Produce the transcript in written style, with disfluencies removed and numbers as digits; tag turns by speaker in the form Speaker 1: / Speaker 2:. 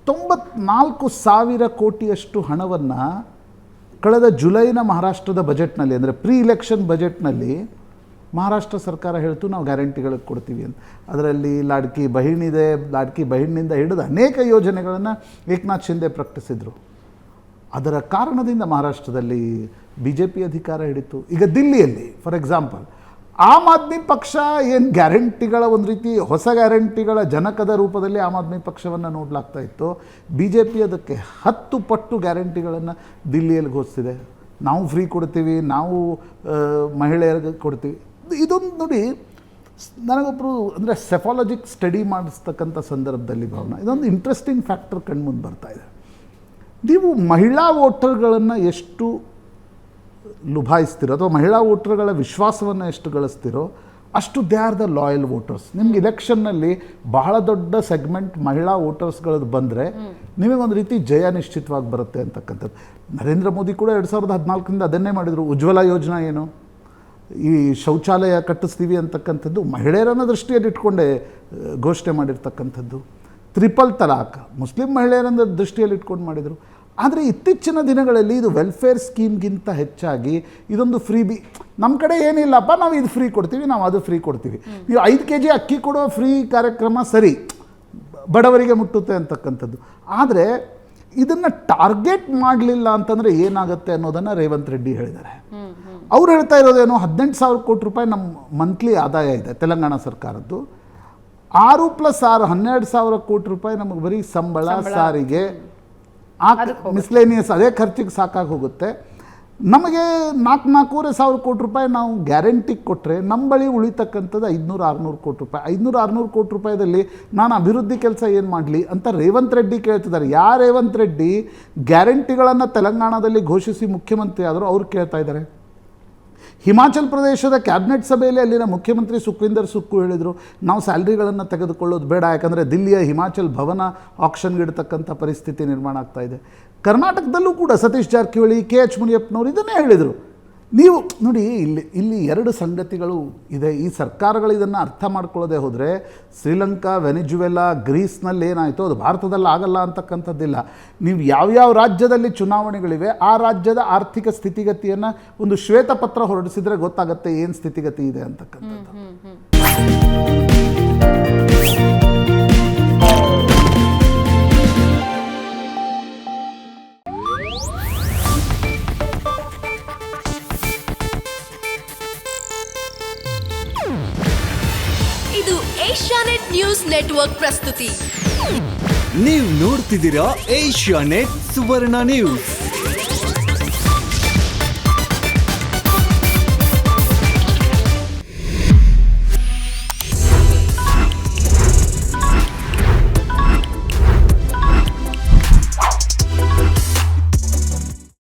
Speaker 1: 94,000 ಕೋಟಿಯಷ್ಟು ಹಣವನ್ನು ಕಳೆದ ಜುಲೈನ ಮಹಾರಾಷ್ಟ್ರದ ಬಜೆಟ್ನಲ್ಲಿ, ಅಂದರೆ ಪ್ರೀ ಇಲೆಕ್ಷನ್ ಬಜೆಟ್ನಲ್ಲಿ ಮಹಾರಾಷ್ಟ್ರ ಸರ್ಕಾರ ಹೇಳ್ತು ನಾವು ಗ್ಯಾರಂಟಿಗಳಿಗೆ ಕೊಡ್ತೀವಿ ಅಂತ. ಅದರಲ್ಲಿ ಲಾಡ್ಕಿ ಬಹಿಣಿದೆ, ಲಾಡ್ಕಿ ಬಹಿಣಿನಿಂದ ಹಿಡಿದು ಅನೇಕ ಯೋಜನೆಗಳನ್ನು ಏಕನಾಥ್ ಶಿಂದೆ ಪ್ರಕಟಿಸಿದರು. ಅದರ ಕಾರಣದಿಂದ ಮಹಾರಾಷ್ಟ್ರದಲ್ಲಿ BJP ಅಧಿಕಾರ ಹಿಡಿತು. ಈಗ ದಿಲ್ಲಿಯಲ್ಲಿ ಫಾರ್ ಎಕ್ಸಾಂಪಲ್ ಆಮ್ ಆದ್ಮಿ ಪಕ್ಷ ಏನು ಗ್ಯಾರಂಟಿಗಳ ಒಂದು ರೀತಿ ಹೊಸ ಗ್ಯಾರಂಟಿಗಳ ಜನಕದ ರೂಪದಲ್ಲಿ ಆಮ್ ಆದ್ಮಿ ಪಕ್ಷವನ್ನು ನೋಡಲಾಗ್ತಾ ಇತ್ತು, BJP ಅದಕ್ಕೆ 10 ಪಟ್ಟು ಗ್ಯಾರಂಟಿಗಳನ್ನು ದಿಲ್ಲಿಯಲ್ಲಿ ಘೋಷಿಸಿದೆ. ನಾವು ಫ್ರೀ ಕೊಡ್ತೀವಿ, ನಾವು ಮಹಿಳೆಯರಿಗೆ ಕೊಡ್ತೀವಿ. ಇದೊಂದು ನೋಡಿ, ನನಗೊಬ್ಬರು ಅಂದರೆ ಸೆಫಾಲಜಿಕ್ ಸ್ಟಡಿ ಮಾಡಿಸ್ತಕ್ಕಂಥ ಸಂದರ್ಭದಲ್ಲಿ ಭಾವನ ಇದೊಂದು ಇಂಟ್ರೆಸ್ಟಿಂಗ್ ಫ್ಯಾಕ್ಟರ್ ಕಣ್ಮುಂದೆ ಬರ್ತಾ ಇದೆ. ನೀವು ಮಹಿಳಾ ವೋಟರ್ಗಳನ್ನು ಎಷ್ಟು ಲುಭಾಯಿಸ್ತಿರೋ ಅಥವಾ ಮಹಿಳಾ ವೋಟರ್ಗಳ ವಿಶ್ವಾಸವನ್ನು ಎಷ್ಟು ಗಳಿಸ್ತಿರೋ ಅಷ್ಟು they are the loyal voters. ನಿಮ್ಗೆ ಇಲೆಕ್ಷನ್ನಲ್ಲಿ ಬಹಳ ದೊಡ್ಡ ಸೆಗ್ಮೆಂಟ್ ಮಹಿಳಾ ವೋಟರ್ಸ್ಗಳದ್ದು ಬಂದರೆ ನಿಮಗೊಂದು ರೀತಿ ಜಯ ನಿಶ್ಚಿತವಾಗಿ ಬರುತ್ತೆ ಅಂತಕ್ಕಂಥದ್ದು. ನರೇಂದ್ರ ಮೋದಿ ಕೂಡ 2014ರಿಂದ ಅದನ್ನೇ ಮಾಡಿದರು. ಉಜ್ವಲ ಯೋಜನಾ ಏನು, ಈ ಶೌಚಾಲಯ ಕಟ್ಟಿಸ್ತೀವಿ ಅಂತಕ್ಕಂಥದ್ದು ಮಹಿಳೆಯರನ್ನ ದೃಷ್ಟಿಯಲ್ಲಿ ಇಟ್ಕೊಂಡೇ ಘೋಷಣೆ ಮಾಡಿರ್ತಕ್ಕಂಥದ್ದು. ಟ್ರಿಪಲ್ ತಲಾಕ್ ಮುಸ್ಲಿಂ ಮಹಿಳೆಯರನ್ನ ದೃಷ್ಟಿಯಲ್ಲಿ ಇಟ್ಕೊಂಡು ಮಾಡಿದರು. ಆದರೆ ಇತ್ತೀಚಿನ ದಿನಗಳಲ್ಲಿ ಇದು ವೆಲ್ಫೇರ್ ಸ್ಕೀಮ್ಗಿಂತ ಹೆಚ್ಚಾಗಿ ಇದೊಂದು ಫ್ರೀ ನಮ್ಮ ಕಡೆ ಏನಿಲ್ಲಪ್ಪ, ನಾವು ಇದು ಫ್ರೀ ಕೊಡ್ತೀವಿ, ನಾವು ಅದು ಫ್ರೀ ಕೊಡ್ತೀವಿ. ನೀವು 5 kg ಅಕ್ಕಿ ಕೊಡೋ ಫ್ರೀ ಕಾರ್ಯಕ್ರಮ ಸರಿ, ಬಡವರಿಗೆ ಮುಟ್ಟುತ್ತೆ ಅಂತಕ್ಕಂಥದ್ದು. ಆದರೆ ಇದನ್ನು ಟಾರ್ಗೆಟ್ ಮಾಡಲಿಲ್ಲ ಅಂತಂದರೆ ಏನಾಗುತ್ತೆ ಅನ್ನೋದನ್ನು ರೇವಂತ್ ರೆಡ್ಡಿ ಹೇಳಿದ್ದಾರೆ. ಅವ್ರು ಹೇಳ್ತಾ ಇರೋದೇನು, 18,000 ಕೋಟಿ ರೂಪಾಯಿ ನಮ್ಮ ಮಂತ್ಲಿ ಆದಾಯ ಇದೆ ತೆಲಂಗಾಣ ಸರ್ಕಾರದ್ದು. 6 + 6 12,000 ಕೋಟಿ ರೂಪಾಯಿ ನಮಗೆ ಬರೀ ಸಂಬಳ ಸಾರಿಗೆ ಮಿಸ್ಲೇನಿಯಸ್ ಅದೇ ಖರ್ಚಿಗೆ ಸಾಕಾಗಿ ಹೋಗುತ್ತೆ. ನಮಗೆ 4,000 ಕೋಟಿ ರೂಪಾಯಿ ನಾವು ಗ್ಯಾರಂಟಿಗೆ ಕೊಟ್ಟರೆ ನಮ್ಮ ಬಳಿ ಉಳಿತಕ್ಕಂಥದ್ದು 500-600 ಕೋಟಿ ರೂಪಾಯಿ. 500-600 ಕೋಟಿ ರೂಪಾಯಿದಲ್ಲಿ ನಾನು ಅಭಿವೃದ್ಧಿ ಕೆಲಸ ಏನು ಮಾಡಲಿ ಅಂತ ರೇವಂತ್ ರೆಡ್ಡಿ ಕೇಳ್ತಿದ್ದಾರೆ. ಯಾರು ರೇವಂತ್ ರೆಡ್ಡಿ ಗ್ಯಾರಂಟಿಗಳನ್ನು ತೆಲಂಗಾಣದಲ್ಲಿ ಘೋಷಿಸಿ ಮುಖ್ಯಮಂತ್ರಿ ಆದರೂ ಅವ್ರು ಕೇಳ್ತಾ ಇದ್ದಾರೆ. ಹಿಮಾಚಲ್ ಪ್ರದೇಶದ ಕ್ಯಾಬಿನೆಟ್ ಸಭೆಯಲ್ಲಿ ಅಲ್ಲಿನ ಮುಖ್ಯಮಂತ್ರಿ ಸುಖ್ವಿಂದರ್ ಸುಕ್ಕು ಹೇಳಿದರು, ನಾವು ಸ್ಯಾಲ್ರಿಗಳನ್ನು ತೆಗೆದುಕೊಳ್ಳೋದು ಬೇಡ, ಯಾಕಂದರೆ ದಿಲ್ಲಿಯ ಹಿಮಾಚಲ್ ಭವನ ಆಕ್ಷನ್ಗೆ ಇಡ್ತಕ್ಕಂಥ ಪರಿಸ್ಥಿತಿ ನಿರ್ಮಾಣ ಆಗ್ತಾ ಇದೆ. ಕರ್ನಾಟಕದಲ್ಲೂ ಕೂಡ ಸತೀಶ್ ಜಾರಕಿಹೊಳಿ, KH ಮುನಿಯಪ್ಪನವರು ಇದನ್ನೇ ಹೇಳಿದರು. ನೀವು ನೋಡಿ, ಇಲ್ಲಿ 2 ಸಂಗತಿಗಳು ಇದೆ. ಈ ಸರ್ಕಾರಗಳು ಇದನ್ನು ಅರ್ಥ ಮಾಡ್ಕೊಳ್ಳೋದೇ ಹೋದರೆ ಶ್ರೀಲಂಕಾ, ವೆನಿಜುವೆಲಾ, ಗ್ರೀಸ್ನಲ್ಲಿ ಏನಾಯಿತು ಅದು ಭಾರತದಲ್ಲಿ ಆಗಲ್ಲ ಅಂತಕ್ಕಂಥದ್ದಿಲ್ಲ. ನೀವು ಯಾವ್ಯಾವ ರಾಜ್ಯದಲ್ಲಿ ಚುನಾವಣೆಗಳಿವೆ ಆ ರಾಜ್ಯದ ಆರ್ಥಿಕ ಸ್ಥಿತಿಗತಿಯನ್ನು ಒಂದು ಶ್ವೇತಪತ್ರ ಹೊರಡಿಸಿದರೆ ಗೊತ್ತಾಗುತ್ತೆ ಏನು ಸ್ಥಿತಿಗತಿ ಇದೆ ಅಂತಕ್ಕಂಥದ್ದು.
Speaker 2: ಇದು ಏಷ್ಯಾನೆಟ್ ನ್ಯೂಸ್ ನೆಟ್ವರ್ಕ್ ಪ್ರಸ್ತುತಿ.
Speaker 3: ನೀವು ನೋಡ್ತಿದ್ದೀರಾ ಏಷ್ಯಾನೆಟ್ ಸುವರ್ಣ ನ್ಯೂಸ್.